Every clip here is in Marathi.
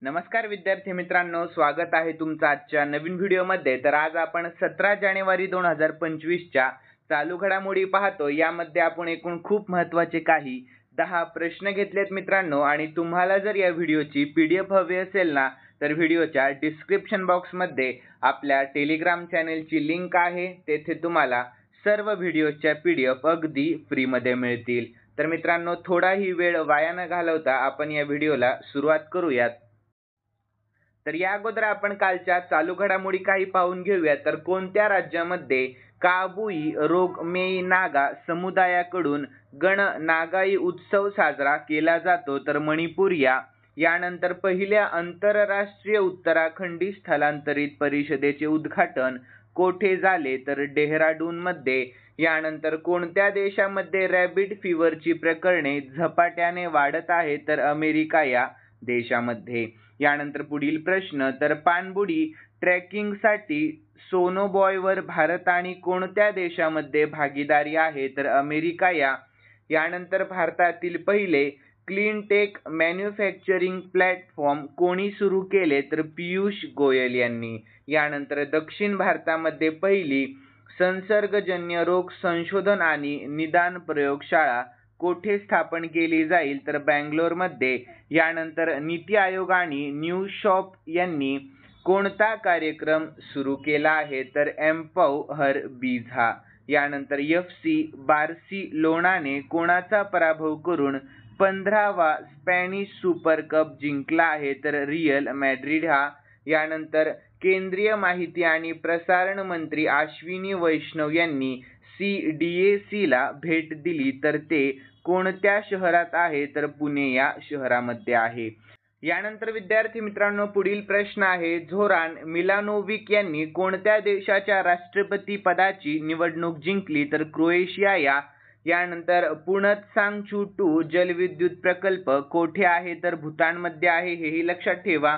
नमस्कार विद्यार्थी मित्रांनो, स्वागत आहे तुमचं आजच्या नवीन व्हिडिओमध्ये। तर आज आपण 17 जानेवारी 2025 च्या चालू घडामोडी पाहतो। यामध्ये आपण एकूण खूप महत्त्वाचे काही 10 प्रश्न घेतलेत मित्रांनो, आणि तुम्हाला जर या व्हिडिओची PDF हवी असेल ना, तर व्हिडिओच्या डिस्क्रिप्शन बॉक्समध्ये आपल्या टेलिग्राम चॅनलची लिंक आहे। तेथे तुम्हाला सर्व व्हिडिओच्या PDF अगदी फ्री मध्ये मिळतील। तर मित्रांनो, थोडाही वेळ वाया न घालवता आपण या व्हिडिओला सुरुवात करूयात। तर या अगोदर आपण कालच्या चालू घडामोडी काही पाहून घेऊया। तर कोणत्या राज्यामध्ये काबुई रोगमेई नागा समुदायाकडून गण नागाई उत्सव साजरा केला जातो? तर मणिपूर यानंतर पहिल्या आंतरराष्ट्रीय उत्तराखंडी स्थलांतरित परिषदेचे उद्घाटन कोठे झाले? तर डेहराडून मध्ये। यानंतर कोणत्या देशामध्ये रॅबिड फीवरची प्रकरणे झपाट्याने वाढत आहे? तर अमेरिका या देशामध्ये। यानंतर पुढील प्रश्न, तर पाणबुडी ट्रॅकिंगसाठी सोनोबॉयवर भारत आणि कोणत्या देशामध्ये भागीदारी आहे? तर अमेरिका यानंतर भारतातील पहिले क्लीन टेक मॅन्युफॅक्चरिंग प्लॅटफॉर्म कोणी सुरू केले? तर पीयूष गोयल यांनी। यानंतर दक्षिण भारतामध्ये पहिली संसर्गजन्य रोग संशोधन आणि निदान प्रयोगशाळा कोठे स्थापन केली जाईल? तर बँगलोर मध्ये। यानंतर नीती आयोग आणि न्यू शॉप यांनी कोणता कार्यक्रम सुरू केला आहे? तर एम्पॉवर बीझा। यानंतर FC बार्सिलोनाने कोणाचा पराभव करून 15वा स्पॅनिश सुपर कप जिंकला आहे? तर रियल मॅड्रिड हा। यानंतर केंद्रीय माहिती आणि प्रसारण मंत्री अश्विनी वैष्णव यांनी CDAC ला भेट दिली, तर ते कोणत्या शहरात आहे? तर पुणे या शहरामध्ये आहे। यानंतर विद्यार्थी मित्रांनो, पुढील प्रश्न आहे, झोरान मिलानोविक यांनी कोणत्या देशाच्या राष्ट्रपती पदाची निवडणूक जिंकली? तर क्रोएशिया या। यानंतर पुणतसांगचू 2 जलविद्युत प्रकल्प कोठे आहे? तर भूतानमध्ये आहे, हेही लक्षात ठेवा।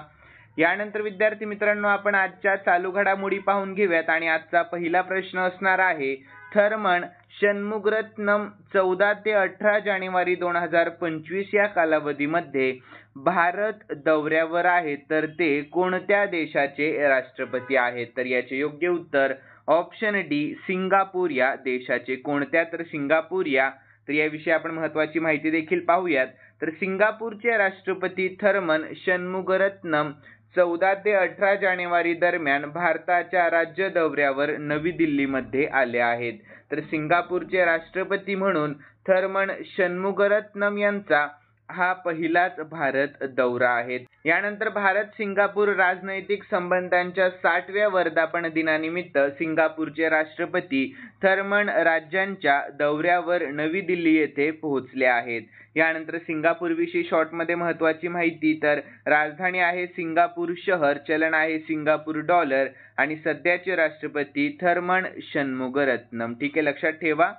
यानंतर विद्यार्थी मित्रांनो, आपण आजच्या चालू घडामोडी पाहून घेऊयात, आणि आजचा पहिला प्रश्न असणार आहे, थर्मन षण्मुगरत्नम 14 ते 18 जानेवारी 2025 या कालावधीमध्ये भारत दौऱ्यावर आहेत, तर ते कोणत्या देशाचे राष्ट्रपती आहेत? तर याचे योग्य उत्तर ऑप्शन डी, सिंगापूर या देशाचे। कोणत्या? तर सिंगापूर या। तर याविषयी आपण महत्त्वाची माहिती देखील पाहूयात। तर सिंगापूरचे राष्ट्रपती थर्मन षण्मुगरत्नम 14 ते 18 जानेवारी दरम्यान भारताच्या राज्य दौऱ्यावर नवी दिल्लीमध्ये आले आहेत। तर सिंगापूरचे राष्ट्रपती म्हणून थर्मन षण्मुगरत्नम यांचा हा पहिलाच भारत दौरा आहे। यानंतर भारत सिंगापूर राजनैतिक संबंधांच्या 60व्या वर्धापन दिनानिमित्त सिंगापूरचे राष्ट्रपती थर्मन राज्यांच्या दौऱ्यावर नवी दिल्ली येथे पोहोचले आहेत। यानंतर सिंगापूर विषयी शॉर्ट मध्ये महत्त्वाची माहिती, तर राजधानी आहे सिंगापूर शहर, चलन आहे सिंगापूर डॉलर, आणि सध्याचे राष्ट्रपती थर्मन षण्मुगरत्नम। ठीक आहे, लक्षात ठेवा।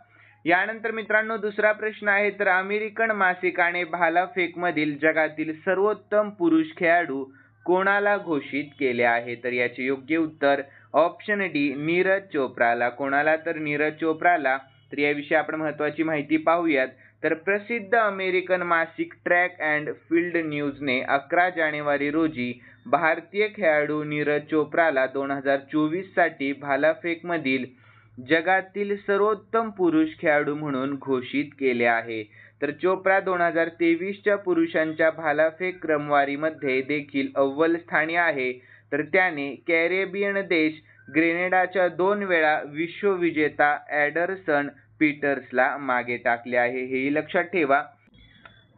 यानंतर मित्रांनो, दुसरा प्रश्न आहे, तर अमेरिकन मासिकाने भालाफेक मधील जगातील सर्वोत्तम पुरुष खेळाडू कोणाला घोषित केले आहे? तर याचे योग्य उत्तर ऑप्शन डी, नीरज चोप्राला। कोणाला? तर नीरज चोप्राला। तर याविषयी आपण महत्त्वाची माहिती पाहूयात। तर प्रसिद्ध अमेरिकन मासिक ट्रॅक अँड फील्ड न्यूजने 11 जानेवारी रोजी भारतीय खेळाडू नीरज चोप्राला 2024 साठी भालाफेक मधील जगातील सर्वोत्तम पुरुष खेळाडू म्हणून घोषित केले आहे। तर चोप्रा 2023 च्या पुरुषांच्या भालाफेक क्रमवारीमध्ये देखील अव्वल स्थानी आहे। तर त्याने कॅरेबियन देश ग्रेनेडाच्या 2 वेळा विश्वविजेता ॲडरसन पीटर्सला मागे टाकले आहे, हेही लक्षात ठेवा।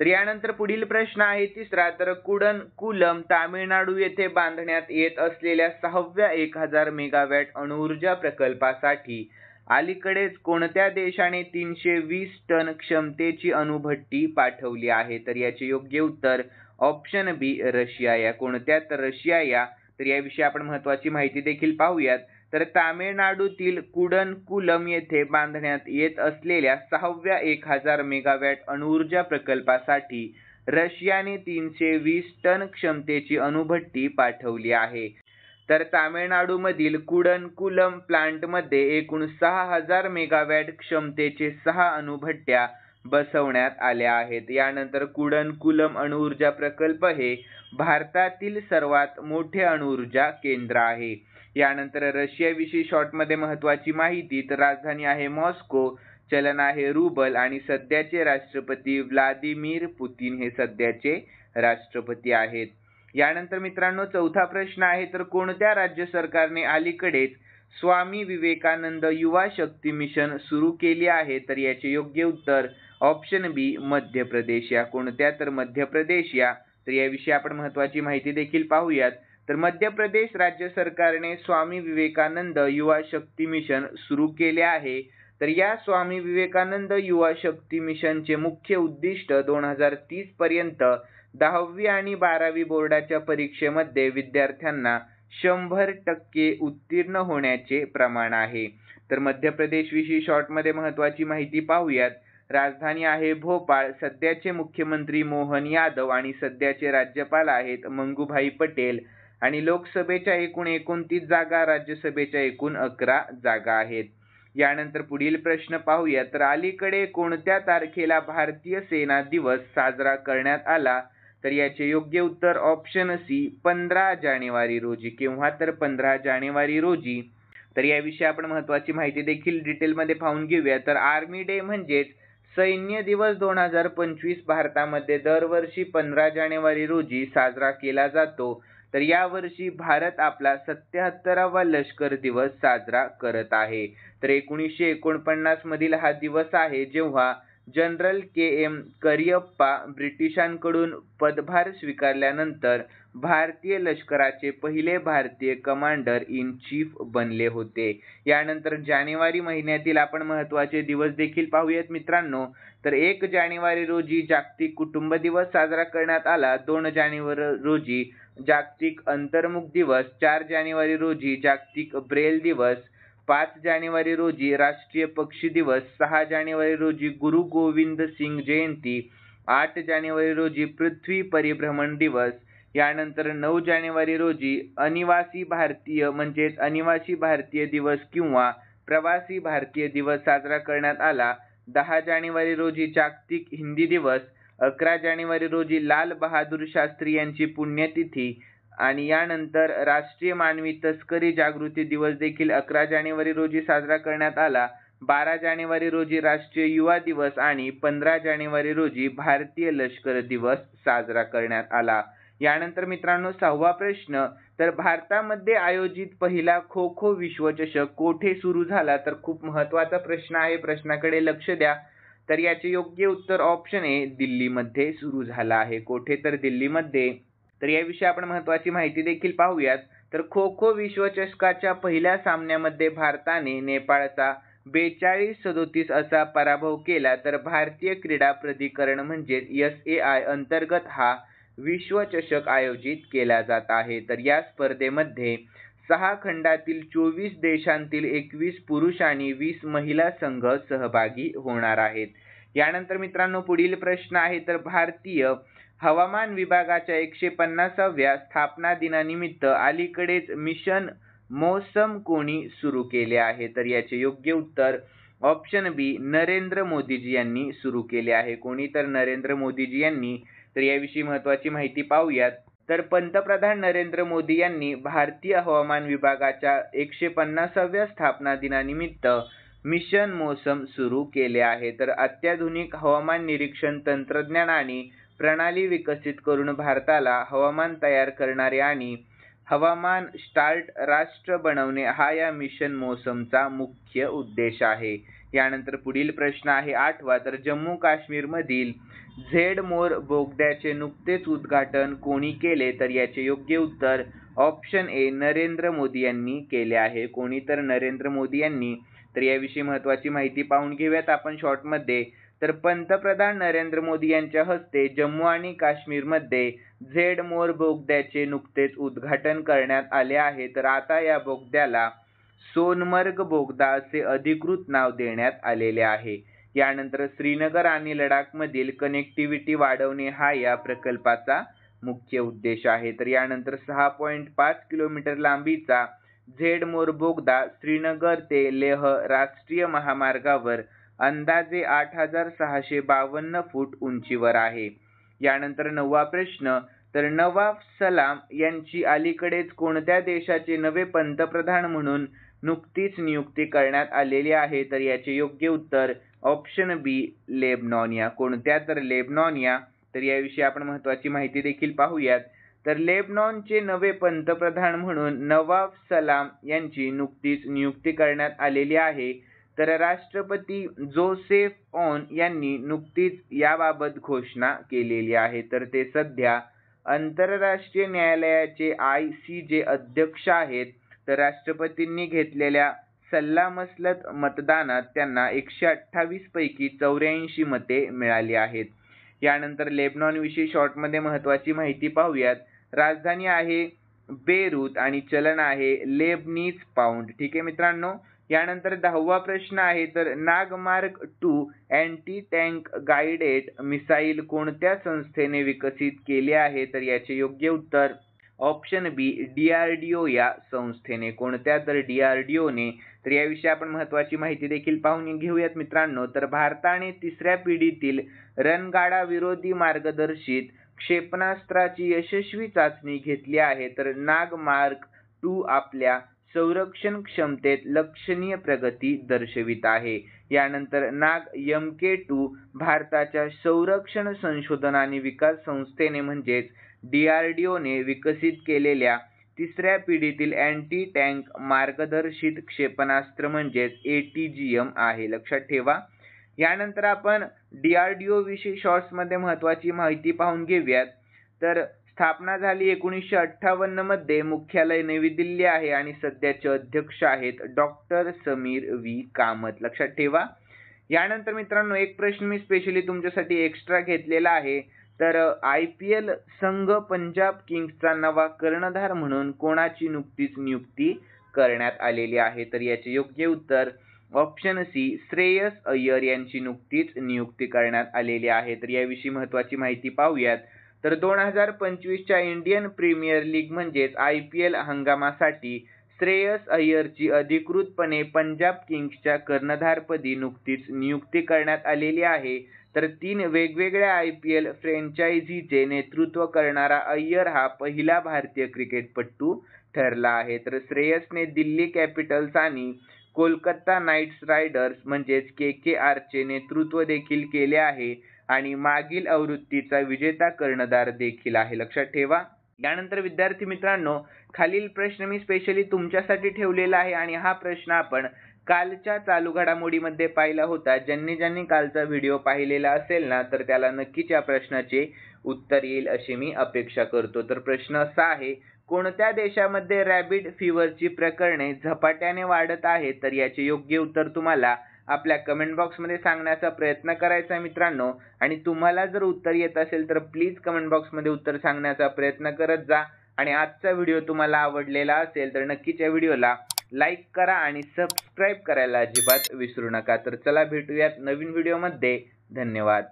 तर यानंतर पुढील प्रश्न आहे तिसरा, तर कुडनकुलम तामिळनाडू येथे बांधण्यात येत असलेल्या 6व्या 1000 मेगावॅट अणुऊर्जा प्रकल्पासाठी अलीकडेच कोणत्या देशाने 320 टन क्षमतेची अणुभट्टी पाठवली आहे? तर याचे योग्य उत्तर ऑप्शन बी, रशिया या। कोणत्या? तर रशिया या। तर याविषयी आपण महत्त्वाची माहिती देखील पाहूयात। तर तामिळनाडूतील कुडनकुलम येथे बांधण्यात येत असलेल्या 6व्या 1000 मेगावॅट अणुऊर्जा प्रकल्पासाठी रशियाने 320 टन क्षमतेची अणुभट्टी पाठवली आहे। तर तामिळनाडूमधील कुडनकुलम प्लांटमध्ये एकूण 6000 मेगावॅट क्षमतेचे 6 अणुभट्ट्या बसवण्यात आल्या आहेत। यानंतर कुडनकुलम अणुऊर्जा प्रकल्प हे भारतातील सर्वात मोठे अणुऊर्जा केंद्र आहे। यानंतर रशियाविषयी शॉर्टमध्ये महत्त्वाची माहिती, तर राजधानी आहे मॉस्को, चलन आहे रुबल आणि सध्याचे राष्ट्रपती व्लादिमीर पुतिन हे सध्याचे राष्ट्रपती आहेत। यानंतर मित्रांनो चौथा प्रश्न आहे, तर कोणत्या राज्य सरकारने अलीकडेच स्वामी विवेकानंद युवा शक्ती मिशन सुरू केले आहे? तर याचे योग्य उत्तर ऑप्शन बी मध्य प्रदेश या कोणत्या, तर मध्य प्रदेश या। तर याविषयी आपण महत्त्वाची माहिती देखील पाहूयात। तर मध्य प्रदेश राज्य सरकारने स्वामी विवेकानंद युवा शक्ती मिशन सुरू केले आहे। तर या स्वामी विवेकानंद युवा शक्ती मिशनचे मुख्य उद्दिष्ट 2030 पर्यंत 10वी आणि 12वी बोर्डाच्या परीक्षेमध्ये विद्यार्थ्यांना 100% उत्तीर्ण होण्याचे प्रमाण आहे। तर मध्य प्रदेश विषयी शॉर्टमध्ये महत्त्वाची माहिती पाहूयात। राजधानी आहे भोपाळ, सध्याचे मुख्यमंत्री मोहन यादव आणि सध्याचे राज्यपाल आहेत मंगूभाई पटेल आणि लोकसभेच्या एकूण 29 जागा, राज्यसभेच्या एकूण 11 जागा आहेत। यानंतर पुढील प्रश्न पाहूया, तर अलीकडे कोणत्या तारखेला भारतीय सेना दिवस साजरा करण्यात आला? तर याचे योग्य उत्तर ऑप्शन सी 15 जानेवारी रोजी किंवा तर 15 जानेवारी रोजी। तर याविषयी आपण महत्त्वाची माहिती देखील डिटेलमध्ये पाहून घेऊया। तर आर्मी डे म्हणजेच सैन्य दिवस 2025 भारतामध्ये दरवर्षी 15 जानेवारी रोजी साजरा केला जातो। तर यावर्षी भारत आपला 77वा लष्कर दिवस साजरा करत आहे। तर 1949 मधील हा दिवस आहे जेव्हा जनरल के.एम. करियप्पा ब्रिटिशांकडून पदभार स्वीकारल्यानंतर भारतीय लष्कराचे पहिले भारतीय कमांडर इन चीफ बनले होते। यानंतर जानेवारी महिन्यातील आपण महत्त्वाचे दिवस देखील पाहूयात मित्रांनो। तर 1 जानेवारी रोजी जागतिक कुटुंब दिवस साजरा करण्यात आला, 2 जानेवारी रोजी जागतिक अंतर्मुख दिवस, 4 जानेवारी रोजी जागतिक ब्रेल दिवस, 5 जानेवारी रोजी राष्ट्रीय पक्षी दिवस, 6 जानेवारी रोजी गुरु गोविंद सिंग जयंती, 8 जानेवारी रोजी पृथ्वी परिभ्रमण दिवस। यानंतर 9 जानेवारी रोजी अनिवासी भारतीय दिवस किंवा प्रवासी भारतीय दिवस साजरा करण्यात आला, 10 जानेवारी रोजी जागतिक हिंदी दिवस, 11 जानेवारी रोजी लाल बहादूर शास्त्री यांची पुण्यतिथी आणि यानंतर राष्ट्रीय मानवी तस्करी जागृती दिवस देखील 11 जानेवारी रोजी साजरा करण्यात आला, 12 जानेवारी रोजी राष्ट्रीय युवा दिवस आणि 15 जानेवारी रोजी भारतीय लष्कर दिवस साजरा करण्यात आला। यानंतर मित्रांनो 6वा प्रश्न, तर भारतामध्ये आयोजित पहिला खो खो विश्वचषक कोठे सुरू झाला? तर खूप महत्त्वाचा प्रश्न आहे, प्रश्नाकडे लक्ष द्या। तर याचे योग्य उत्तर ऑप्शन ए दिल्लीमध्ये सुरू झाला आहे। कोठे? तर दिल्लीमध्ये। तर याविषयी आपण महत्त्वाची माहिती देखील पाहूयात। तर खो खो विश्वचषकाच्या पहिल्या सामन्यामध्ये भारताने नेपाळचा 42-37 असा पराभव केला। तर भारतीय क्रीडा प्राधिकरण म्हणजे SAI अंतर्गत हा विश्वचषक आयोजित केला जात आहे। तर या स्पर्धेमध्ये 6 खंडातील 24 देशांतील 21 पुरुष आणि 20 महिला संघ सहभागी होणार आहेत। यानंतर मित्रांनो पुढील प्रश्न आहे, तर भारतीय हवामान विभागाच्या 150व्या स्थापना दिनानिमित्त अलीकडेच मिशन मौसम कोणी सुरू केले आहे? तर याचे योग्य उत्तर ऑप्शन बी नरेंद्र मोदीजी यांनी सुरू केले आहे। कोणी? तर नरेंद्र मोदीजी यांनी। तर याविषयी महत्त्वाची माहिती पाहूयात। तर पंतप्रधान नरेंद्र मोदी यांनी भारतीय हवामान विभागाच्या 150व्या स्थापना दिनानिमित्त मिशन मौसम सुरू केले आहे। तर अत्याधुनिक हवामान निरीक्षण तंत्रज्ञान आणि प्रणाली विकसित करून भारताला हवामान तयार करणारे आणि हवामान स्टार्ट राष्ट्र बनवणे हा या मिशन मौसमचा मुख्य उद्देश आहे। यानंतर पुढील प्रश्न आहे 8वा, तर जम्मू काश्मीर मधील झेडमोर बोगद्याचे नुकतेच उद्घाटन कोणी केले? तर याचे योग्य उत्तर ऑप्शन ए नरेंद्र मोदी यांनी केले आहे। कोणी? तर नरेंद्र मोदी यांनी। तर याविषयी महत्त्वाची माहिती पाहून घेऊयात आपण शॉर्टमध्ये। तर पंतप्रधान नरेंद्र मोदी यांच्या हस्ते जम्मू आणि काश्मीरमध्ये झेडमोर बोगद्याचे नुकतेच उद्घाटन करण्यात आले आहे। तर आता या बोगद्याला सोनमर्ग बोगदा असे अधिकृत नाव देण्यात आलेले आहे। यानंतर श्रीनगर आणि लडाखमधील कनेक्टिव्हिटी वाढवणे हा या प्रकल्पाचा मुख्य उद्देश आहे। तर यानंतर 6.5 किलोमीटर लांबीचा झेडमोर बोगदा श्रीनगर ते लेह राष्ट्रीय महामार्गावर अंदाजे 8652 फूट उंचीवर आहे. यानंतर 9वा प्रश्न, तर नवाब सलाम यांची अलीकडेच कोणत्या देशाचे नवे पंतप्रधान म्हणून नुकतीच नियुक्ती करण्यात आलेली आहे? तर याचे योग्य उत्तर ऑप्शन बी लेबनॉनिया. कोणत्या? तर लेबनॉनिया. तर याविषयी आपण महत्त्वाची माहिती देखील पाहूयात. तर लेबनॉनचे नवे पंतप्रधान म्हणून नवाब सलाम यांची नुकतीच नियुक्ती करण्यात आलेली आहे. तर राष्ट्रपती जोसेफ ऑन यांनी नुकतीच याबाबत घोषणा केलेली आहे. तर ते सध्या आंतरराष्ट्रीय न्यायालयाचे ICJ अध्यक्ष आहेत. तर राष्ट्रपतींनी घेतलेल्या सल्लामसलत मतदानात त्यांना 128 पैकी 84 मते मिळाली आहेत. यानंतर लेबनॉन विषयी शॉर्टमध्ये महत्त्वाची माहिती पाहूयात. राजधानी आहे बेरूत आणि चलन आहे लेबनीज पाऊंड. ठीक आहे मित्रांनो. यानंतर 10वा प्रश्न आहे, तर नागमार्क 2 अँटी टँक गाइडेड मिसाईल कोणत्या संस्थेने विकसित केले आहे? तर याचे योग्य उत्तर ऑप्शन बी DRDO या संस्थेने. कोणत्या? तर DRDOने. तर याविषयी आपण महत्त्वाची माहिती देखील पाहून घेऊयात मित्रांनो. तर भारताने 3ऱ्या पिढीतील रणगाडा विरोधी मार्गदर्शित क्षेपणास्त्राची यशस्वी चाचणी घेतली आहे. तर नागमार्क 2 आपल्या संरक्षण क्षमतेत लक्षणीय प्रगती दर्शवित आहे. यानंतर नाग MK2 भारताच्या संरक्षण संशोधन आणि विकास संस्थेने म्हणजेच DRDOने विकसित केलेल्या 3ऱ्या पिढीतील अँटी टँक मार्गदर्शित क्षेपणास्त्र म्हणजेच ATGM आहे. लक्षात ठेवा. यानंतर आपण DRDO विषयी शॉर्ट्समध्ये महत्त्वाची माहिती पाहून घेऊयात. तर स्थापना झाली 1958 मध्ये. मुख्यालय नवी दिल्ली आहे आणि सध्याचे अध्यक्ष आहेत डॉक्टर समीर V कामत. लक्षात ठेवा. यानंतर मित्रांनो एक प्रश्न मी स्पेशली तुमच्यासाठी एक्स्ट्रा घेतलेला आहे. तर IPL संघ पंजाब किंग्सचा नवा कर्णधार म्हणून कोणाची नुकतीच नियुक्ती करण्यात आलेली आहे? तर याचे योग्य उत्तर ऑप्शन सी श्रेयस अय्यर यांची नुकतीच नियुक्ती करण्यात आलेली आहे. तर याविषयी महत्त्वाची माहिती पाहूयात. तर 2025च्या इंडियन प्रीमियर लीग म्हणजेच IPL हंगामासाठी श्रेयस अय्यरची अधिकृतपणे पंजाब किंग्सच्या कर्णधारपदी नुकतीच नियुक्ती करण्यात आलेली आहे. तर 3 वेगवेगळ्या IPL फ्रँचायझीचे नेतृत्व करणारा अय्यर हा पहिला भारतीय क्रिकेटपटू ठरला आहे. तर श्रेयसने दिल्ली कॅपिटल्स आणि कोलकाता नाईट रायडर्स म्हणजेच KKRचे नेतृत्व देखील केले आहे आणि मागील आवृत्तीचा विजेता कर्णधार देखील आहे. लक्षात ठेवा. यानंतर विद्यार्थी मित्रांनो खालील प्रश्न मी स्पेशली तुमच्यासाठी ठेवलेला आहे आणि हा प्रश्न आपण कालच्या चालू घडामोडीमध्ये पाहिला होता. ज्यांनी कालचा व्हिडिओ पाहिलेला असेल ना तर त्याला नक्कीच या प्रश्नाचे उत्तर येईल अशी मी अपेक्षा करतो. तर प्रश्न असा आहे, कोणत्या देशामध्ये रॅबिड फीवरची प्रकरणे झपाट्याने वाढत आहेत? तर याचे योग्य उत्तर तुम्हाला आपल्या कमेंट बॉक्समध्ये सांगण्याचा प्रयत्न करायचा आहे मित्रांनो. आणि तुम्हाला जर उत्तर येत असेल तर प्लीज कमेंट बॉक्समध्ये उत्तर सांगण्याचा प्रयत्न करत जा. आणि आजचा व्हिडिओ तुम्हाला आवडलेला असेल तर नक्कीच या व्हिडिओला लाईक करा आणि सबस्क्राईब करायला अजिबात विसरू नका. तर चला भेटूयात नवीन व्हिडिओमध्ये. धन्यवाद.